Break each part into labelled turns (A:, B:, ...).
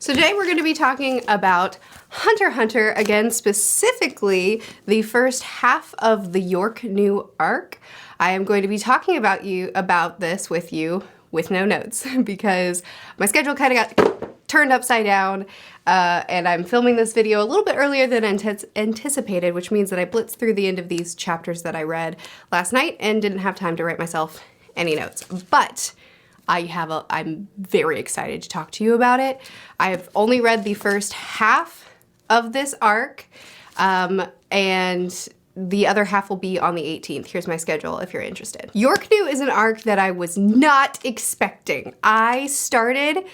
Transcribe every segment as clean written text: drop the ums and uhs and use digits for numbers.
A: So today we're going to be talking about Hunter x Hunter, again specifically the first half of the Yorknew arc. I am going to be talking about this with you with no notes because my schedule kind of got turned upside down and I'm filming this video a little bit earlier than anticipated, which means that I blitzed through the end of these chapters that I read last night and didn't have time to write myself any notes. But I'm very excited to talk to you about it. I've only read the first half of this arc, and the other half will be on the 18th. Here's my schedule if you're interested. Yorknew is an arc that I was not expecting. I started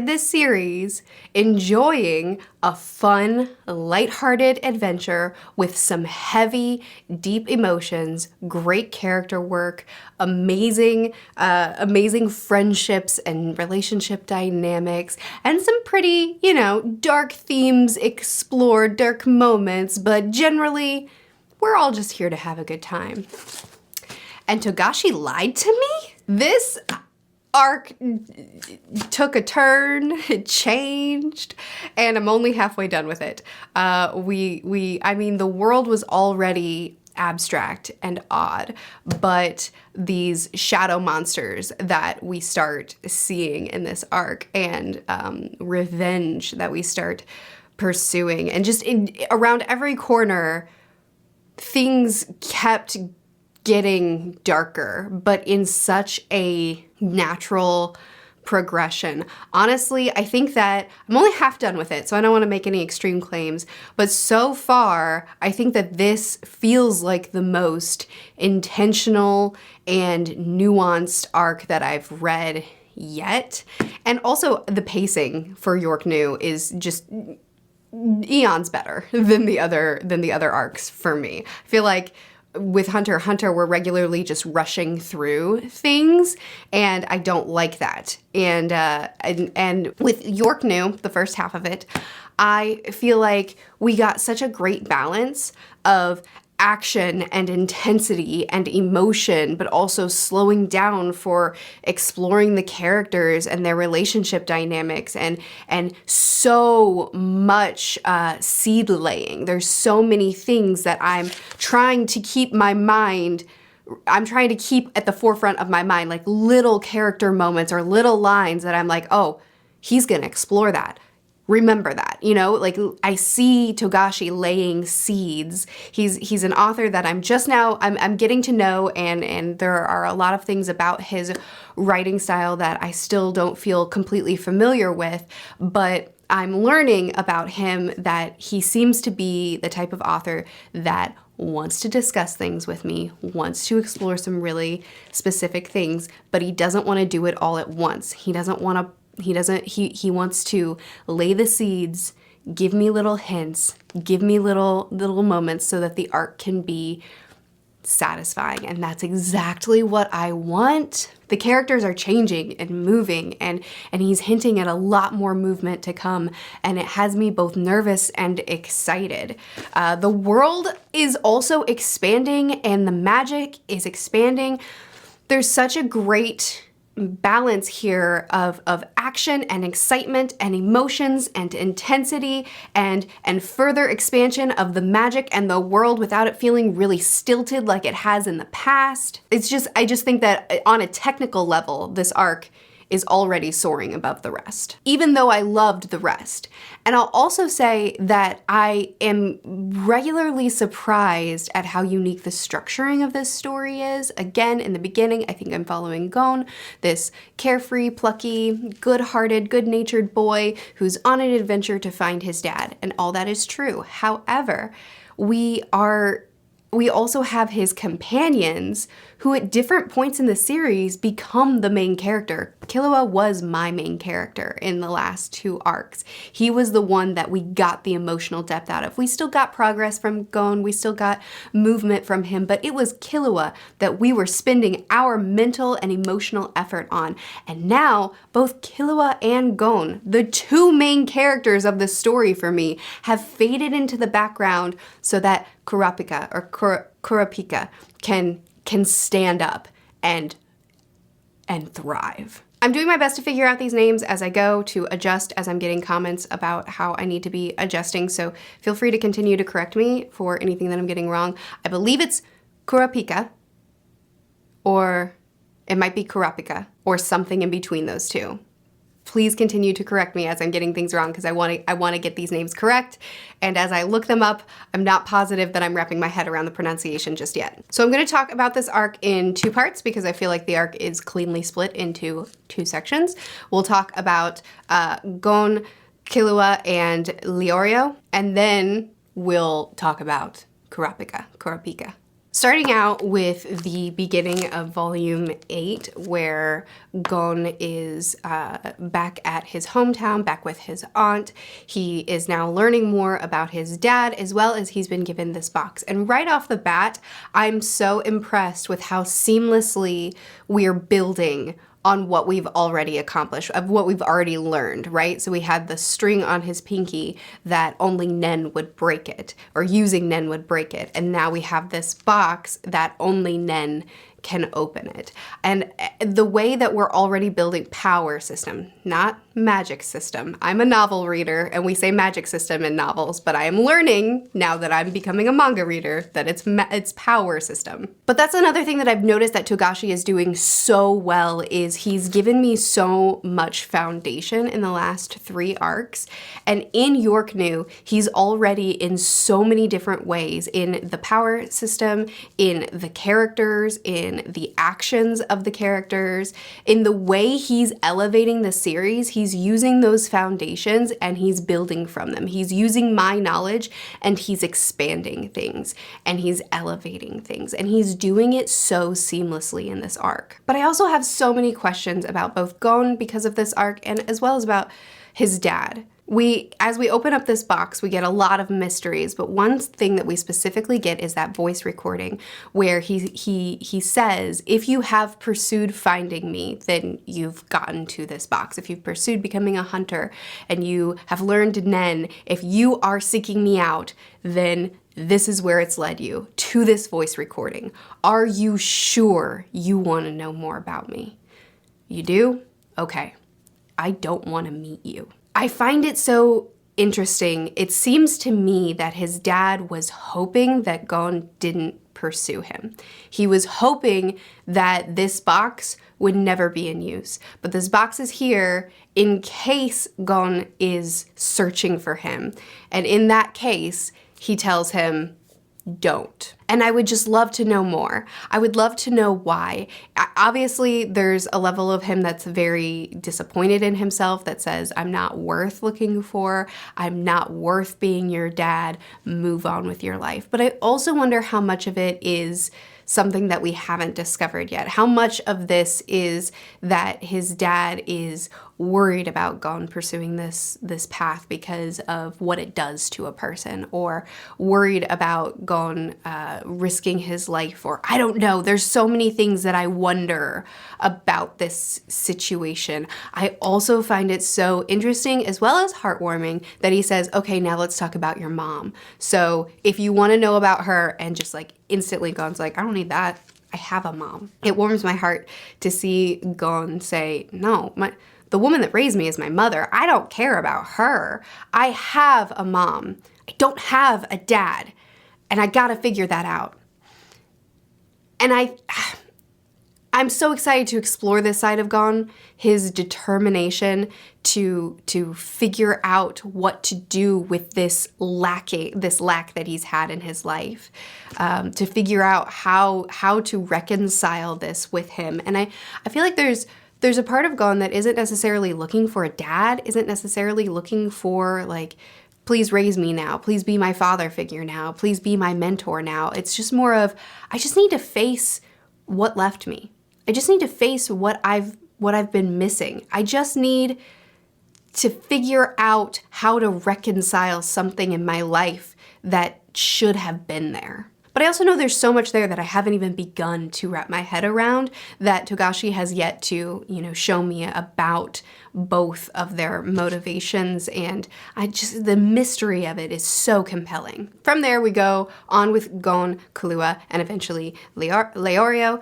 A: this series enjoying a fun, lighthearted adventure with some heavy, deep emotions, great character work, amazing friendships and relationship dynamics, and some pretty, dark themes explored, dark moments, but generally, we're all just here to have a good time. And Togashi lied to me? This arc took a turn, it changed, and I'm only halfway done with it. I mean, the world was already abstract and odd, but these shadow monsters that we start seeing in this arc and revenge that we start pursuing, and just around every corner, things kept getting darker, but in such a natural progression. Honestly, I think that I'm only half done with it, so I don't want to make any extreme claims, but so far, I think that this feels like the most intentional and nuanced arc that I've read yet. And also, the pacing for Yorknew is just eons better than the other arcs for me. I feel like with Hunter x Hunter, we're regularly just rushing through things, and I don't like that. And with Yorknew, the first half of it, I feel like we got such a great balance of action and intensity and emotion, but also slowing down for exploring the characters and their relationship dynamics, and so much seed laying. There's so many things that I'm trying to keep at the forefront of my mind, like little character moments or little lines that I'm like, oh, he's gonna explore that. Remember that, like I see Togashi laying seeds. He's an author that I'm getting to know, and there are a lot of things about his writing style that I still don't feel completely familiar with, but I'm learning about him that he seems to be the type of author that wants to discuss things with me, wants to explore some really specific things, but he doesn't want to do it all at once. He wants to lay the seeds, give me little hints, give me little moments so that the arc can be satisfying. And that's exactly what I want. The characters are changing and moving, and he's hinting at a lot more movement to come, and it has me both nervous and excited. The world is also expanding and the magic is expanding. There's such a great balance here of action and excitement and emotions and intensity and further expansion of the magic and the world without it feeling really stilted like it has in the past. I just think that on a technical level, this arc is already soaring above the rest, even though I loved the rest. And I'll also say that I am regularly surprised at how unique the structuring of this story is. Again, in the beginning, I think I'm following Gon, this carefree, plucky, good-hearted, good-natured boy who's on an adventure to find his dad, and all that is true. However, we also have his companions who at different points in the series become the main character. Killua was my main character in the last two arcs. He was the one that we got the emotional depth out of. We still got progress from Gon, we still got movement from him, but it was Killua that we were spending our mental and emotional effort on. And now, both Killua and Gon, the two main characters of the story for me, have faded into the background so that Kurapika can stand up and thrive. I'm doing my best to figure out these names as I go, to adjust as I'm getting comments about how I need to be adjusting, so feel free to continue to correct me for anything that I'm getting wrong. I believe it's Kurapika, or it might be Kurapika, or something in between those two. Please continue to correct me as I'm getting things wrong, because I want to get these names correct, and as I look them up, I'm not positive that I'm wrapping my head around the pronunciation just yet. So I'm going to talk about this arc in two parts because I feel like the arc is cleanly split into two sections. We'll talk about Gon, Killua, and Leorio, and then we'll talk about Kurapika. Starting out with the beginning of Volume 8, where Gon is back at his hometown, back with his aunt. He is now learning more about his dad, as well as he's been given this box. And right off the bat, I'm so impressed with how seamlessly we're building on what we've already accomplished, of what we've already learned, right? So we had the string on his pinky that only Nen would break it, or using Nen would break it. And now we have this box that only Nen can open it. And the way that we're already building power system, not magic system. I'm a novel reader and we say magic system in novels, but I am learning now that I'm becoming a manga reader that it's power system. But that's another thing that I've noticed that Togashi is doing so well, is he's given me so much foundation in the last 3 arcs. And in Yorknew, he's already in so many different ways, in the power system, in the characters, in the actions of the characters, in the way he's elevating the series. He's using those foundations and he's building from them. He's using my knowledge and he's expanding things and he's elevating things, and he's doing it so seamlessly in this arc. But I also have so many questions about both Gon because of this arc, and as well as about his dad. As we open up this box, we get a lot of mysteries, but one thing that we specifically get is that voice recording where he says, if you have pursued finding me, then you've gotten to this box. If you've pursued becoming a hunter and you have learned Nen, if you are seeking me out, then this is where it's led you, to this voice recording. Are you sure you want to know more about me? You do? Okay. I don't want to meet you. I find it so interesting. It seems to me that his dad was hoping that Gon didn't pursue him. He was hoping that this box would never be in use. But this box is here in case Gon is searching for him. And in that case, he tells him, don't. And I would just love to know more. I would love to know why. Obviously, there's a level of him that's very disappointed in himself, that says, I'm not worth looking for. I'm not worth being your dad. Move on with your life. But I also wonder how much of it is something that we haven't discovered yet. How much of this is that his dad is worried about Gon pursuing this path because of what it does to a person, or worried about Gon risking his life, or I don't know. There's so many things that I wonder about this situation. I also find it so interesting as well as heartwarming that he says, okay, now let's talk about your mom. So if you want to know about her, and just like instantly Gon's like, I don't need that. I have a mom. It warms my heart to see Gon say, no, the woman that raised me is my mother. I don't care about her. I have a mom. I don't have a dad. And I gotta figure that out. And I'm so excited to explore this side of Gon, his determination to figure out what to do with this lack that he's had in his life, to figure out how to reconcile this with him. And I feel like there's a part of Gon that isn't necessarily looking for a dad, isn't necessarily looking for like, please raise me now, please be my father figure now, please be my mentor now. It's just more of, I just need to face what left me. I just need to face what I've been missing. I just need to figure out how to reconcile something in my life that should have been there. But But I also know there's so much there that I haven't even begun to wrap my head around that Togashi has yet to, show me about both of their motivations, and the mystery of it is so compelling. From there we go on with Gon, Kahlua, and eventually Leorio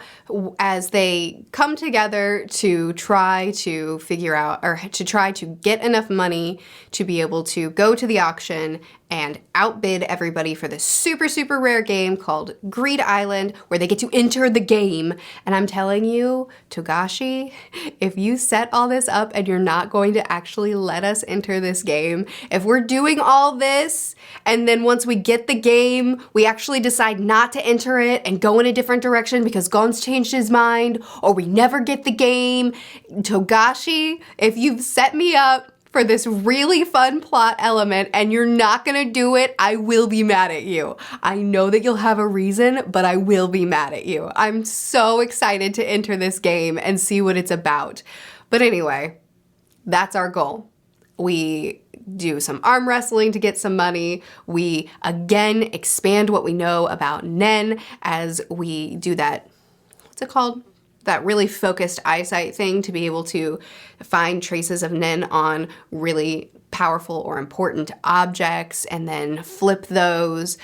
A: as they come together to try to figure out, or to try to get enough money to be able to go to the auction and outbid everybody for this super, super rare game called Greed Island, where they get to enter the game. And I'm telling you, Togashi, if you set all this up and you're not going to actually let us enter this game, if we're doing all this and then once we get the game, we actually decide not to enter it and go in a different direction because Gon's changed his mind, or we never get the game, Togashi, if you've set me up for this really fun plot element and you're not gonna do it, I will be mad at you. I know that you'll have a reason, but I will be mad at you. I'm so excited to enter this game and see what it's about. But anyway, that's our goal. We do some arm wrestling to get some money. We again expand what we know about Nen as we do that, what's it called? That really focused eyesight thing to be able to find traces of Nen on really powerful or important objects and then flip those,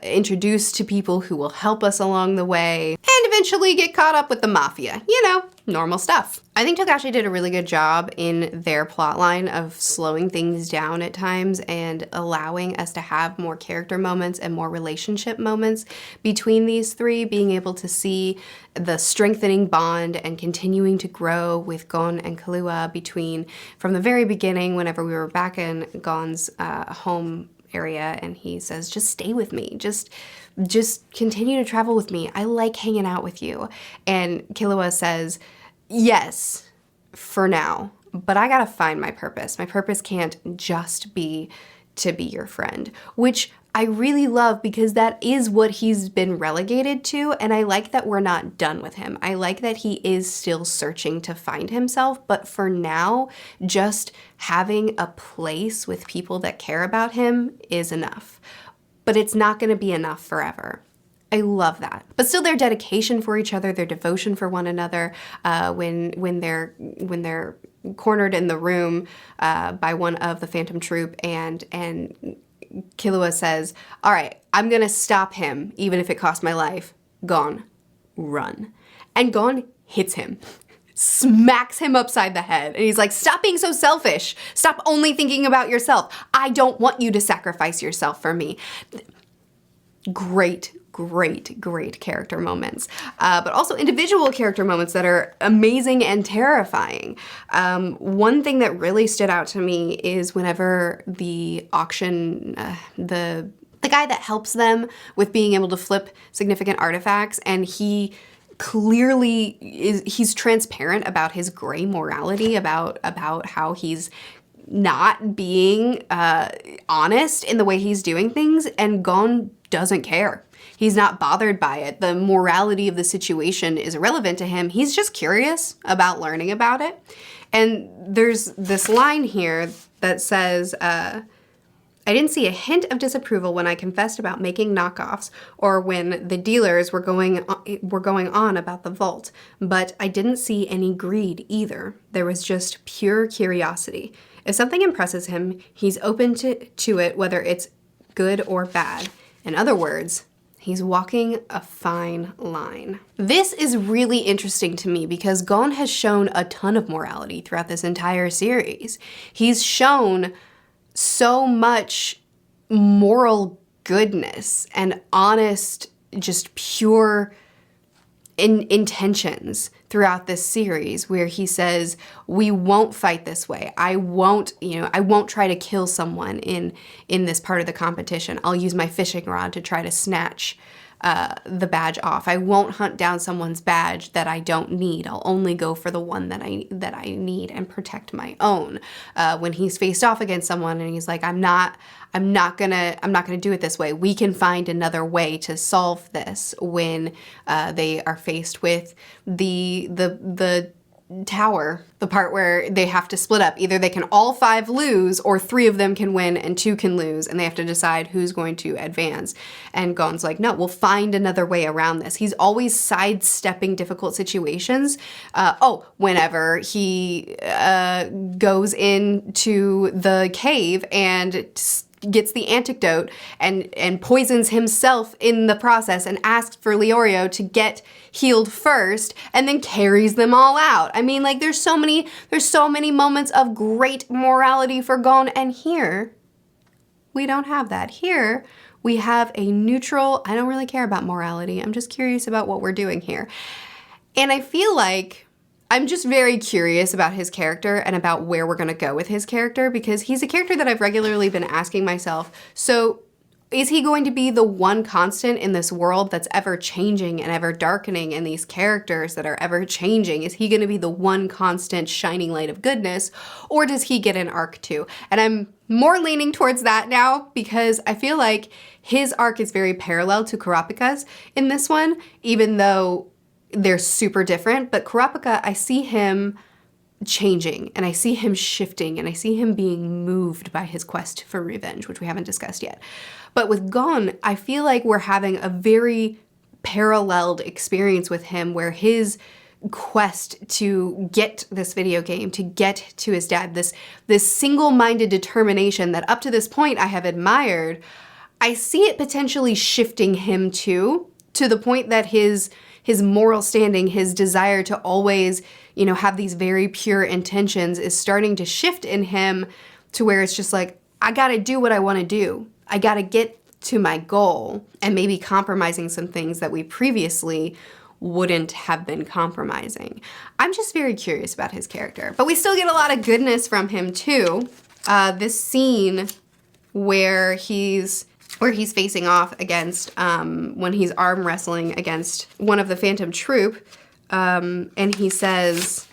A: introduce to people who will help us along the way, and eventually get caught up with the mafia. Normal stuff. I think Togashi did a really good job in their plotline of slowing things down at times and allowing us to have more character moments and more relationship moments between these three, being able to see the strengthening bond and continuing to grow with Gon and Kahlua from the very beginning, whenever we were back in Gon's home area and he says, just stay with me, just continue to travel with me. I like hanging out with you. And Kahlua says, yes, for now, but I gotta find my purpose. My purpose can't just be to be your friend, which I really love because that is what he's been relegated to, and I like that we're not done with him. I like that he is still searching to find himself, but for now, just having a place with people that care about him is enough. But it's not gonna be enough forever. I love that. But still their dedication for each other, their devotion for one another, when they're cornered in the room by one of the Phantom Troupe and Kahlua says, all right, I'm gonna stop him, even if it costs my life. Gon, run. And Gon hits him, smacks him upside the head. And he's like, stop being so selfish. Stop only thinking about yourself. I don't want you to sacrifice yourself for me. Great character moments, but also individual character moments that are amazing and terrifying. One thing that really stood out to me is whenever the auction, the guy that helps them with being able to flip significant artifacts, and he clearly he's transparent about his gray morality, about how he's not being honest in the way he's doing things, and Gon doesn't care. He's not bothered by it. The morality of the situation is irrelevant to him. He's just curious about learning about it. And there's this line here that says, I didn't see a hint of disapproval when I confessed about making knockoffs or when the dealers were going on about the vault, but I didn't see any greed either. There was just pure curiosity. If something impresses him, he's open to it, whether it's good or bad. In other words, he's walking a fine line. This is really interesting to me because Gon has shown a ton of morality throughout this entire series. He's shown so much moral goodness and honest, just pure intentions throughout this series, where he says, we won't fight this way. I won't try to kill someone in this part of the competition. I'll use my fishing rod to try to snatch the badge off. I won't hunt down someone's badge that I don't need. I'll only go for the one that I need and protect my own. When he's faced off against someone and he's like, I'm not gonna do it this way. We can find another way to solve this when they are faced with the tower, the part where they have to split up. Either they can all 5 lose, or 3 of them can win and 2 can lose, and they have to decide who's going to advance. And Gon's like, no, we'll find another way around this. He's always sidestepping difficult situations. Whenever he goes into the cave and gets the antidote and poisons himself in the process and asks for Leorio to get healed first and then carries them all out. I mean, like, there's so many moments of great morality for Gon, and here we don't have that. Here we have a neutral, I don't really care about morality. I'm just curious about what we're doing here. And I feel like I'm just very curious about his character and about where we're gonna go with his character, because he's a character that I've regularly been asking myself, so is he going to be the one constant in this world that's ever changing and ever darkening, and these characters that are ever changing? Is he gonna be the one constant shining light of goodness, or does he get an arc too? And I'm more leaning towards that now, because I feel like his arc is very parallel to Kurapika's in this one, even though they're super different. But Kurapika, I see him changing, and I see him shifting, and I see him being moved by his quest for revenge, which we haven't discussed yet. But with Gon, I feel like we're having a very paralleled experience with him, where his quest to get this video game, to get to his dad, this single-minded determination that up to this point I have admired, I see it potentially shifting him to the point that his moral standing, his desire to always, have these very pure intentions is starting to shift in him to where it's just like, I gotta do what I wanna do. I gotta get to my goal, and maybe compromising some things that we previously wouldn't have been compromising. I'm just very curious about his character. But we still get a lot of goodness from him too. This scene where he's facing off against, when he's arm wrestling against one of the Phantom Troupe, and he says,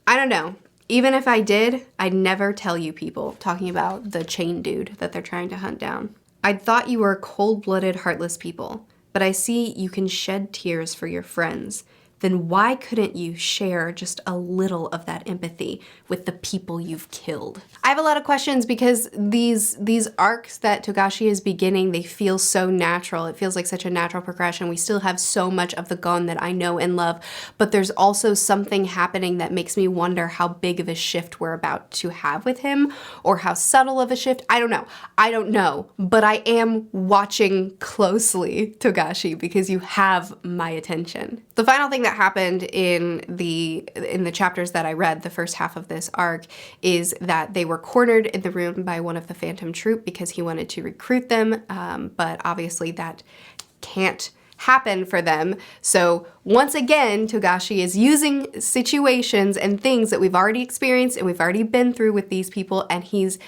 A: I don't know, even if I did, I'd never tell you people, talking about the chain dude that they're trying to hunt down. I'd thought you were cold-blooded, heartless people, but I see you can shed tears for your friends. Then why couldn't you share just a little of that empathy with the people you've killed? I have a lot of questions, because these arcs that Togashi is beginning, they feel so natural. It feels like such a natural progression. We still have so much of the Gon that I know and love, but there's also something happening that makes me wonder how big of a shift we're about to have with him, or how subtle of a shift. I don't know, but I am watching closely, Togashi, because you have my attention. The final thing that happened in the chapters that I read, the first half of this arc, is that they were cornered in the room by one of the Phantom Troupe because he wanted to recruit them, but obviously that can't happen for them. So once again, Togashi is using situations and things that we've already experienced and we've already been through with these people, and he's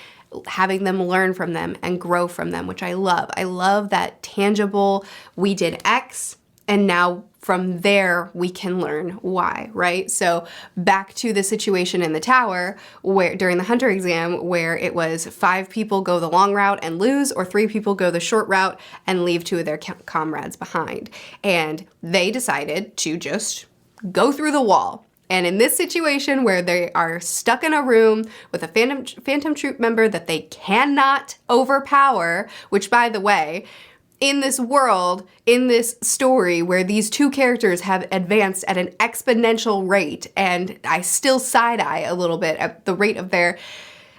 A: having them learn from them and grow from them, which I love. I love that tangible, we did X, and now from there we can learn why, right? So back to the situation in the tower where during the hunter exam, where it was 5 people go the long route and lose, or 3 people go the short route and leave 2 of their comrades behind. And they decided to just go through the wall. And in this situation where they are stuck in a room with a Phantom Troupe member that they cannot overpower, which, by the way, in this world, in this story where these 2 characters have advanced at an exponential rate, and I still side-eye a little bit at the rate of their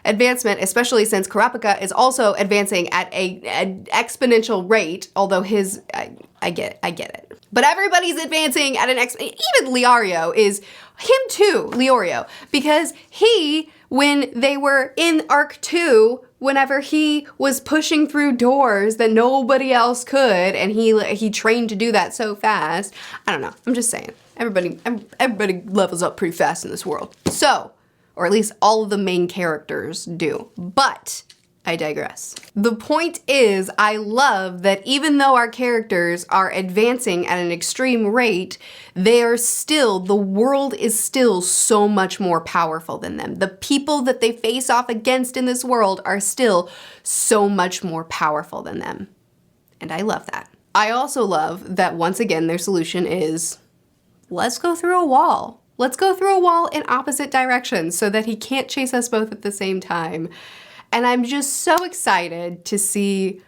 A: advancement, especially since Kurapika is also advancing at an exponential rate, although his, I get it. But everybody's advancing at an even Leorio is, him too, Leorio, because he, when they were in Arc 2, whenever he was pushing through doors that nobody else could, and he trained to do that so fast. I don't know, I'm just saying, everybody levels up pretty fast in this world. So, or at least all of the main characters do, but I digress. The point is, I love that even though our characters are advancing at an extreme rate, the world is still so much more powerful than them. The people that they face off against in this world are still so much more powerful than them. And I love that. I also love that once again, their solution is, let's go through a wall. Let's go through a wall in opposite directions so that he can't chase us both at the same time. And I'm just so excited to see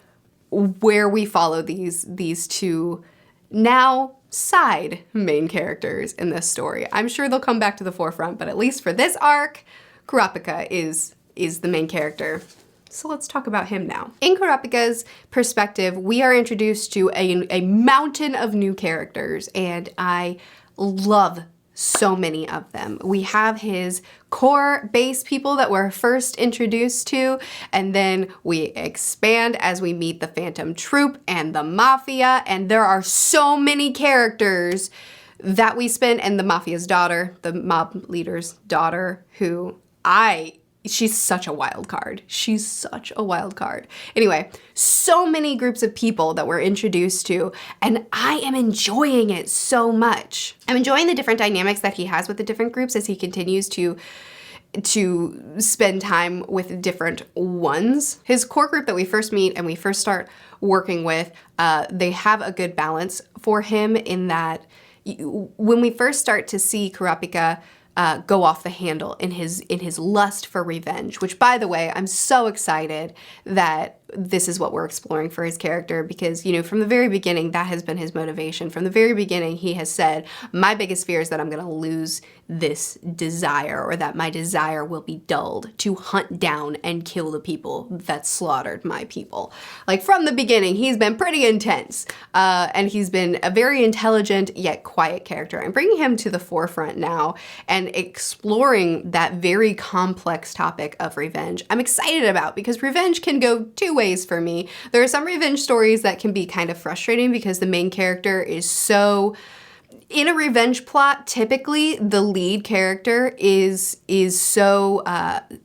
A: where we follow these two now side main characters in this story. I'm sure they'll come back to the forefront, but at least for this arc, Kurapika is the main character. So let's talk about him now. In Kurapika's perspective, we are introduced to a mountain of new characters, and I love so many of them. We have his core base people that we're first introduced to, and then we expand as we meet the Phantom Troupe and the Mafia, and there are so many characters that we spend, and the Mafia's daughter, the mob leader's daughter, who she's such a wild card. She's such a wild card. Anyway, so many groups of people that we're introduced to, and I am enjoying it so much. I'm enjoying the different dynamics that he has with the different groups as he continues to spend time with different ones. His core group that we first meet and we first start working with, they have a good balance for him in that when we first start to see Kurapika go off the handle in his lust for revenge, which, by the way, I'm so excited that this is what we're exploring for his character, because, you know, from the very beginning, that has been his motivation. From the very beginning, he has said, my biggest fear is that I'm going to lose this desire, or that my desire will be dulled to hunt down and kill the people that slaughtered my people. Like, from the beginning, he's been pretty intense, and he's been a very intelligent yet quiet character. I'm bringing him to the forefront now and exploring that very complex topic of revenge. I'm excited about, because revenge can go two ways for me. There are some revenge stories that can be kind of frustrating because the main character is so... In a revenge plot, typically the lead character is so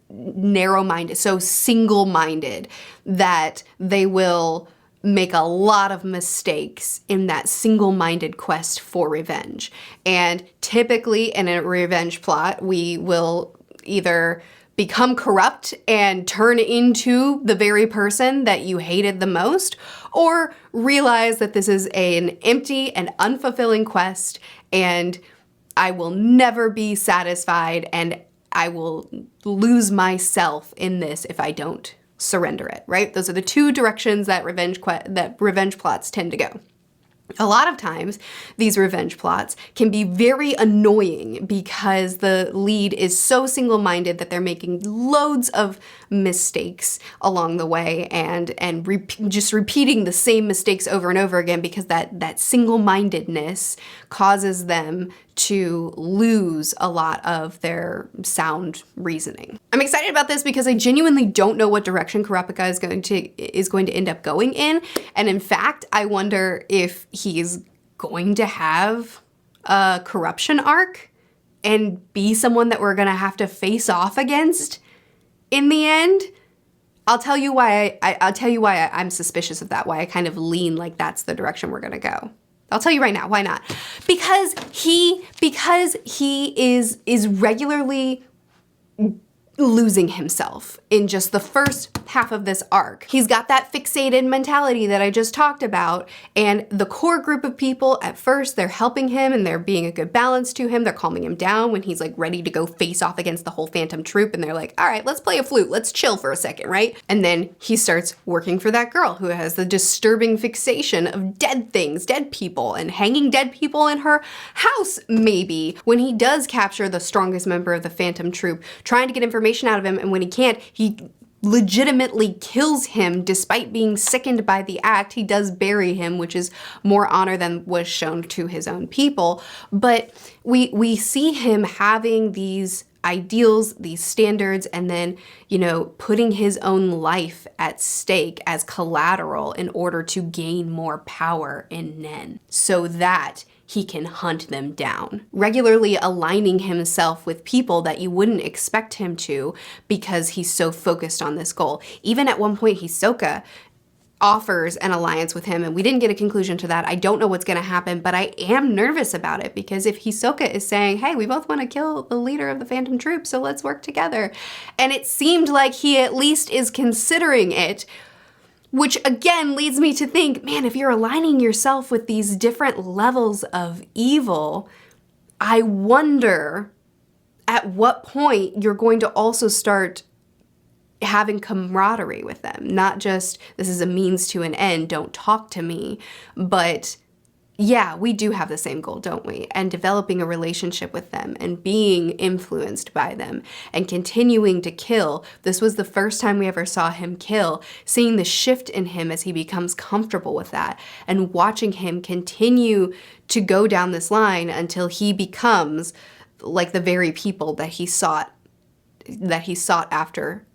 A: narrow-minded, so single-minded, that they will make a lot of mistakes in that single-minded quest for revenge. And typically in a revenge plot, we will either become corrupt and turn into the very person that you hated the most, or realize that this is an empty and unfulfilling quest and I will never be satisfied and I will lose myself in this if I don't surrender it, right? Those are the two directions that revenge plots tend to go. A lot of times, these revenge plots can be very annoying because the lead is so single-minded that they're making loads of mistakes along the way and just repeating the same mistakes over and over again, because that single-mindedness causes them to lose a lot of their sound reasoning. I'm excited about this because I genuinely don't know what direction Kurapika is going to end up going in. And in fact, I wonder if he's going to have a corruption arc and be someone that we're gonna have to face off against in the end. I'll tell you why I'm suspicious of that, why I kind of lean like that's the direction we're gonna go. I'll tell you right now, why not? Because he is regularly losing himself in just the first half of this arc. He's got that fixated mentality that I just talked about, and the core group of people, at first, they're helping him and they're being a good balance to him. They're calming him down when he's like ready to go face off against the whole Phantom Troupe, and they're like, all right, let's play a flute, let's chill for a second, right? And then he starts working for that girl who has the disturbing fixation of dead things, dead people, and hanging dead people in her house, maybe. When he does capture the strongest member of the Phantom Troupe, trying to get information out of him, and when he can't, he legitimately kills him despite being sickened by the act. He does bury him, which is more honor than was shown to his own people. But we see him having these ideals, these standards, and then, you know, putting his own life at stake as collateral in order to gain more power in Nen, so that he can hunt them down. Regularly aligning himself with people that you wouldn't expect him to because he's so focused on this goal. Even at one point, Hisoka offers an alliance with him, and we didn't get a conclusion to that. I don't know what's gonna happen, but I am nervous about it, because if Hisoka is saying, hey, we both wanna kill the leader of the Phantom Troupe, so let's work together, and it seemed like he at least is considering it, which again leads me to think, man, if you're aligning yourself with these different levels of evil, I wonder at what point you're going to also start having camaraderie with them. Not just, this is a means to an end, don't talk to me, but yeah, we do have the same goal, don't we? And developing a relationship with them and being influenced by them and continuing to kill. This was the first time we ever saw him kill, seeing the shift in him as he becomes comfortable with that and watching him continue to go down this line until he becomes like the very people that he sought after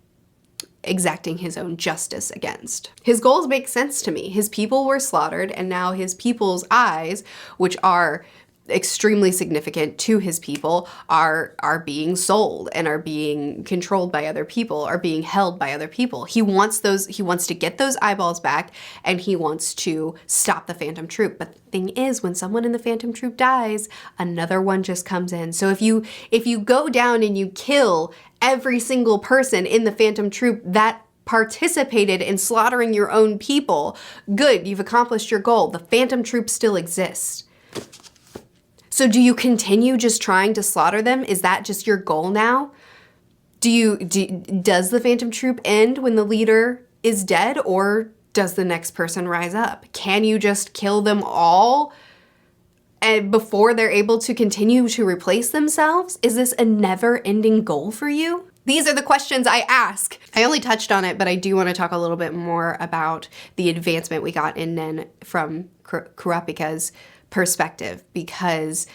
A: exacting his own justice against. His goals make sense to me. His people were slaughtered, and now his people's eyes, which are extremely significant to his people, are being sold and are being controlled by other people, are being held by other people. He wants to get those eyeballs back, and he wants to stop the Phantom Troupe. But the thing is, when someone in the Phantom Troupe dies, another one just comes in. So if you go down and you kill every single person in the Phantom Troupe that participated in slaughtering your own people, good, you've accomplished your goal. The Phantom Troupe still exists. So do you continue just trying to slaughter them? Is that just your goal now? Does the Phantom Troupe end when the leader is dead, or does the next person rise up? Can you just kill them all and before they're able to continue to replace themselves? Is this a never-ending goal for you? These are the questions I ask. I only touched on it, but I do want to talk a little bit more about the advancement we got in Nen from Kurapika's perspective, because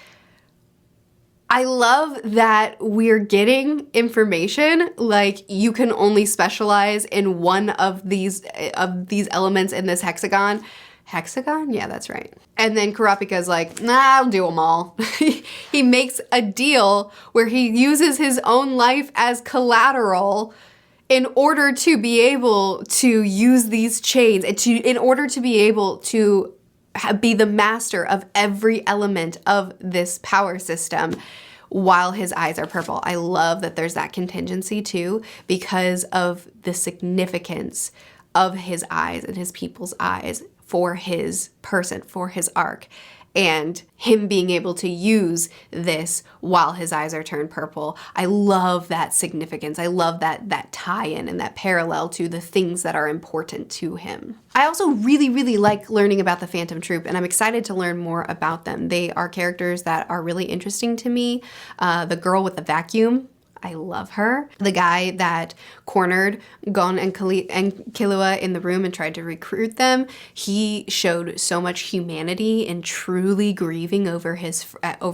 A: I love that we're getting information like you can only specialize in one of these elements in this hexagon. Hexagon? Yeah, that's right. And then Kurapika's like, nah, I'll do them all. He makes a deal where he uses his own life as collateral in order to be able to use these chains, and in order to be able to be the master of every element of this power system while his eyes are purple. I love that there's that contingency too, because of the significance of his eyes and his people's eyes for his person, for his arc, and him being able to use this while his eyes are turned purple. I love that significance. I love that tie-in and that parallel to the things that are important to him. I also really, really like learning about the Phantom Troupe, and I'm excited to learn more about them. They are characters that are really interesting to me. The girl with the vacuum, I love her. The guy that cornered Gon and Killua in the room and tried to recruit them, he showed so much humanity in truly grieving over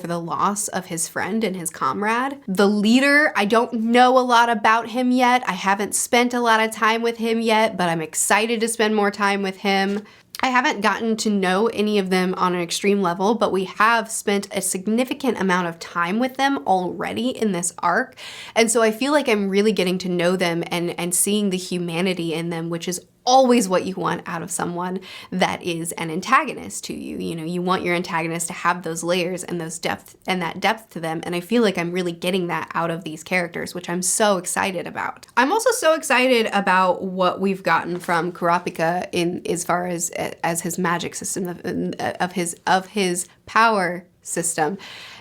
A: the loss of his friend and his comrade. The leader, I don't know a lot about him yet. I haven't spent a lot of time with him yet, but I'm excited to spend more time with him. I haven't gotten to know any of them on an extreme level, but we have spent a significant amount of time with them already in this arc. And so I feel like I'm really getting to know them and seeing the humanity in them, which is always what you want out of someone that is an antagonist to you. You know, you want your antagonist to have those layers and that depth to them. And I feel like I'm really getting that out of these characters, which I'm so excited about. I'm also so excited about what we've gotten from Kurapika in as far as his magic system, of his power system.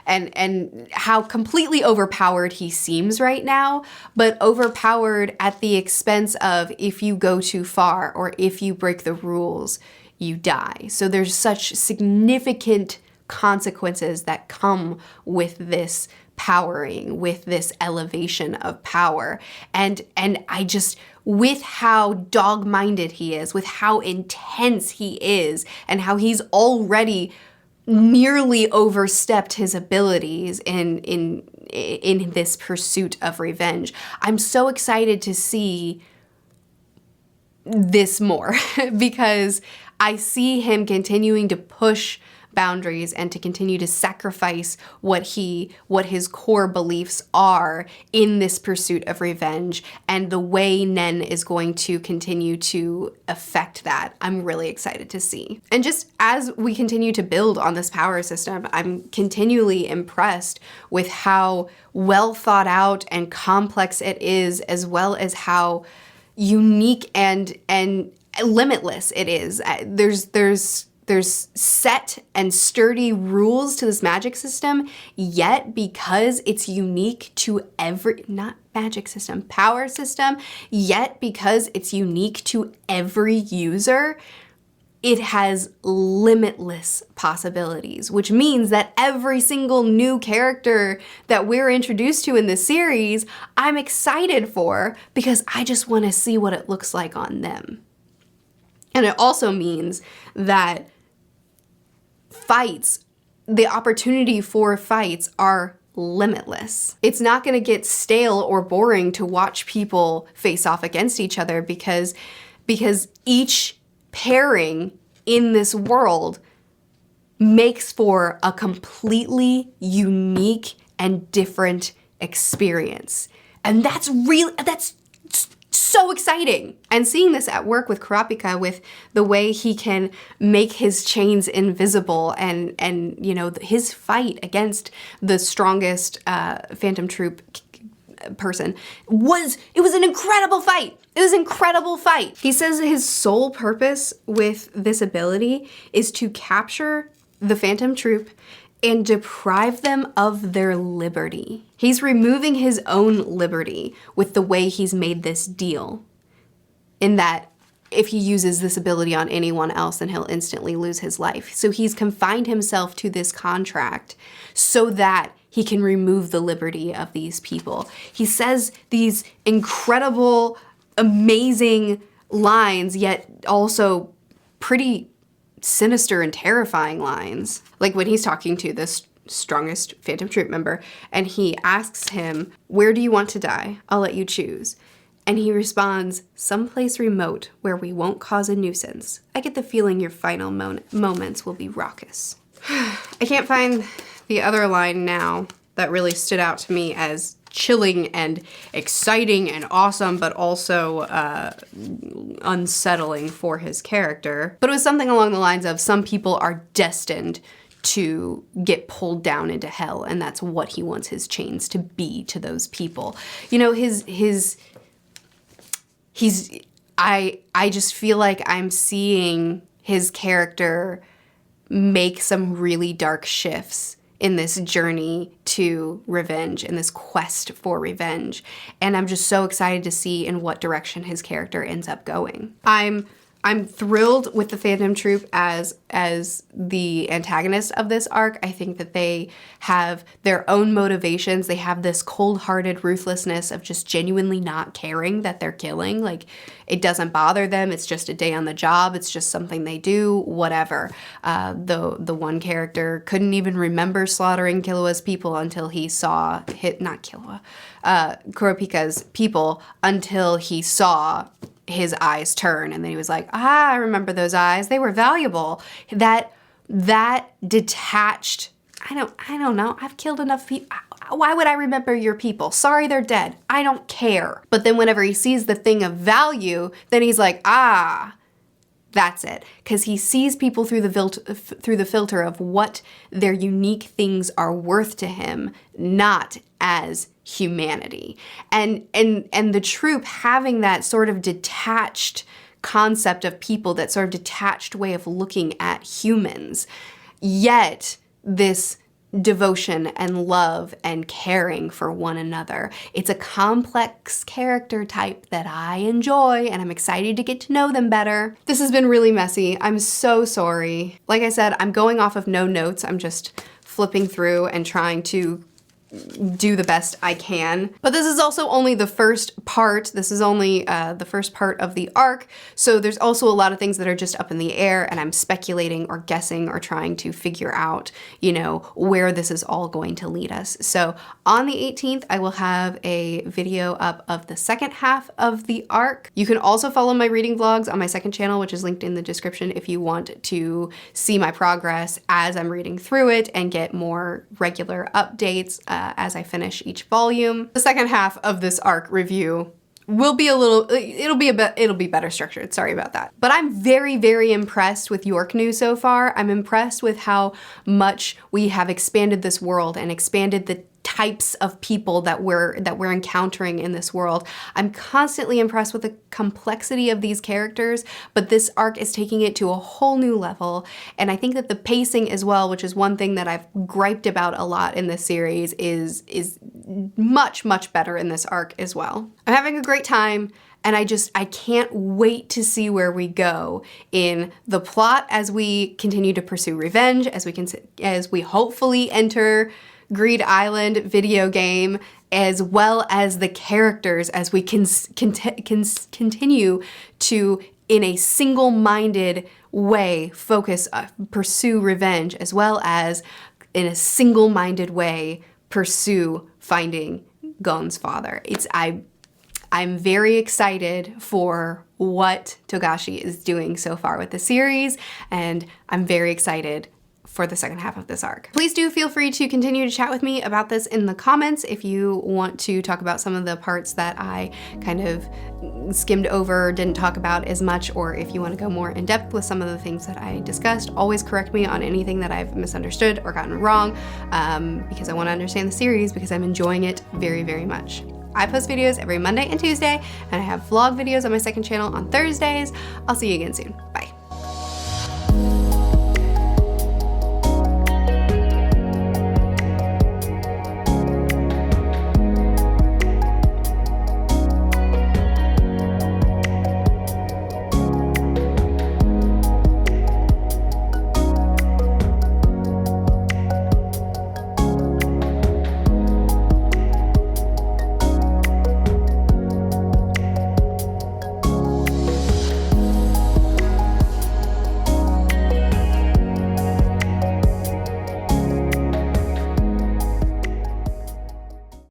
A: And how completely overpowered he seems right now, but overpowered at the expense of, if you go too far or if you break the rules, you die. So there's such significant consequences that come with this powering, with this elevation of power. And I just, with how dog-minded he is, with how intense he is, and how he's already nearly overstepped his abilities in this pursuit of revenge. I'm so excited to see this more because I see him continuing to push boundaries and to continue to sacrifice what his core beliefs are in this pursuit of revenge, and the way Nen is going to continue to affect that. I'm really excited to see. And just as we continue to build on this power system, I'm continually impressed with how well thought out and complex it is, as well as how unique and limitless it is. There's there's set and sturdy rules to this magic system, yet because it's unique to not magic system, power system, yet because it's unique to every user, it has limitless possibilities, which means that every single new character that we're introduced to in this series, I'm excited for because I just want to see what it looks like on them. And it also means that fights, the opportunity for fights are limitless. It's not going to get stale or boring to watch people face off against each other because each pairing in this world makes for a completely unique and different experience. And that's so exciting. And seeing this at work with Kurapika, with the way he can make his chains invisible and you know, his fight against the strongest Phantom Troupe person was an incredible fight. It was an incredible fight. He says his sole purpose with this ability is to capture the Phantom Troupe and deprive them of their liberty. He's removing his own liberty with the way he's made this deal, in that if he uses this ability on anyone else, then he'll instantly lose his life. So he's confined himself to this contract so that he can remove the liberty of these people. He says these incredible, amazing lines, yet also pretty sinister and terrifying lines. Like when he's talking to this strongest Phantom Troupe member and he asks him, "Where do you want to die? I'll let you choose." And he responds, "Someplace remote where we won't cause a nuisance. I get the feeling your final moments will be raucous." I can't find the other line now that really stood out to me as chilling and exciting and awesome, but also unsettling for his character. But it was something along the lines of, some people are destined to get pulled down into hell, and that's what he wants his chains to be to those people. You know, I just feel like I'm seeing his character make some really dark shifts in this journey to revenge, in this quest for revenge. And I'm just so excited to see in what direction his character ends up going. I'm thrilled with the Phantom Troupe as the antagonist of this arc. I think that they have their own motivations. They have this cold-hearted ruthlessness of just genuinely not caring that they're killing. Like, it doesn't bother them. It's just a day on the job. It's just something they do, whatever. The one character couldn't even remember slaughtering Killua's people until he saw, Kurapika's people, until he saw his eyes turn, and then he was like, I remember those eyes. They were valuable. That detached, I don't know. I've killed enough people. Why would I remember your people? Sorry, they're dead. I don't care. But then whenever he sees the thing of value, then he's like, that's it. Because he sees people through the filter of what their unique things are worth to him, not as humanity. And the troupe having that sort of detached concept of people, that sort of detached way of looking at humans, yet this devotion and love and caring for one another. It's a complex character type that I enjoy, and I'm excited to get to know them better. This has been really messy. I'm so sorry. Like I said, I'm going off of no notes. I'm just flipping through and trying to do the best I can. But this is also only the first part. This is only the first part of the arc. So there's also a lot of things that are just up in the air, and I'm speculating or guessing or trying to figure out, you know, where this is all going to lead us. So on the 18th, I will have a video up of the second half of the arc. You can also follow my reading vlogs on my second channel, which is linked in the description if you want to see my progress as I'm reading through it and get more regular updates as I finish each volume. The second half of this arc review will be it'll be better structured. Sorry about that. But I'm very, very impressed with Yorknew so far. I'm impressed with how much we have expanded this world and expanded the types of people that we're encountering in this world. I'm constantly impressed with the complexity of these characters, but this arc is taking it to a whole new level. And I think that the pacing as well, which is one thing that I've griped about a lot in this series, is much, much better in this arc as well. I'm having a great time, and I can't wait to see where we go in the plot as we continue to pursue revenge, as we hopefully enter Greed Island video game, as well as the characters as we continue to, in a single-minded way, pursue revenge, as well as in a single-minded way pursue finding Gon's father. I'm very excited for what Togashi is doing so far with the series, and I'm very excited for the second half of this arc. Please do feel free to continue to chat with me about this in the comments if you want to talk about some of the parts that I kind of skimmed over, didn't talk about as much, or if you want to go more in depth with some of the things that I discussed. Always correct me on anything that I've misunderstood or gotten wrong, because I want to understand the series, because I'm enjoying it very, very much. I post videos every Monday and Tuesday, and I have vlog videos on my second channel on Thursdays. I'll see you again soon. Bye.